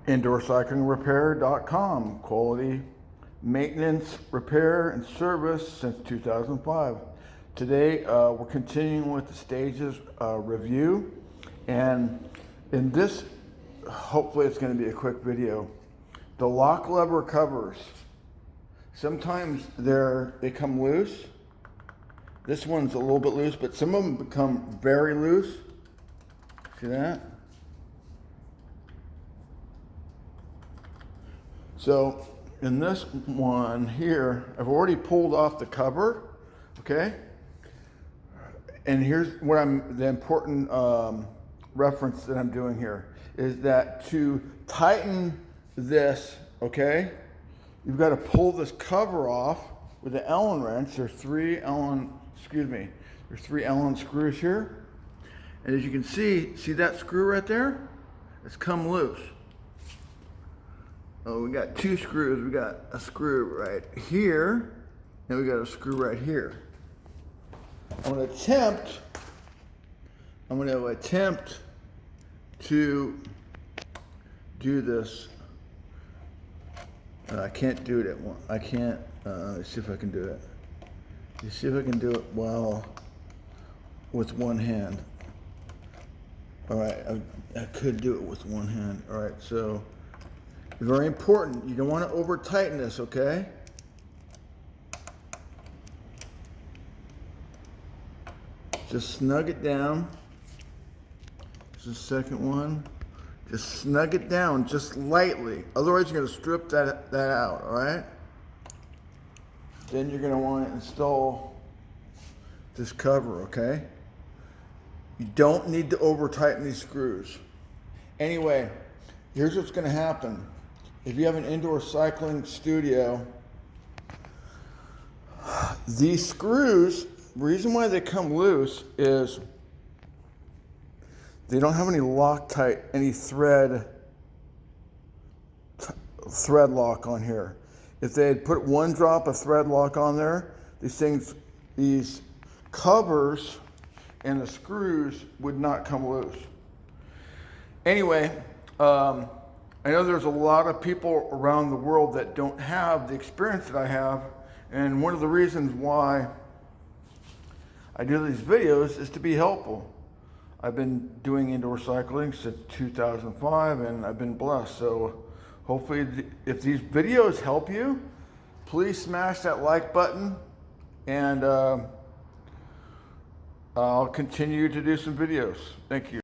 IndoorCyclingRepair.com, quality maintenance, repair, and service since 2005. Today, we're continuing with the stages review, and in this, hopefully it's going to be a quick video. The lock lever covers, sometimes they come loose. This one's a little bit loose, but some of them become very loose. See that? So in this one here, I've already pulled off the cover, okay? And here's what the important reference that I'm doing here is that to tighten this, okay, you've got to pull this cover off with an Allen wrench. There's three Allen screws here. And as you can see that screw right there? It's come loose. Oh, we got two screws. We got a screw right here, and we got a screw right here. I'm going to attempt to do this. I can't do it at one. I can't. Let's see if I can do it. Let's see if I can do it with one hand. All right, I could do it with one hand. All right, so very important. You don't want to over tighten this, okay? Just snug it down. This is the second one. Just snug it down, just lightly. Otherwise, you're going to strip that out, all right? Then you're going to want to install this cover, okay? You don't need to over tighten these screws. Anyway, here's what's going to happen. If you have an indoor cycling studio, these screws, the reason why they come loose is they don't have any Loctite, any thread lock on here. If they had put one drop of thread lock on there, these covers and the screws would not come loose. Anyway, I know there's a lot of people around the world that don't have the experience that I have, and one of the reasons why I do these videos is to be helpful. I've been doing indoor cycling since 2005, and I've been blessed. So hopefully, if these videos help you, please smash that like button, and I'll continue to do some videos. Thank you.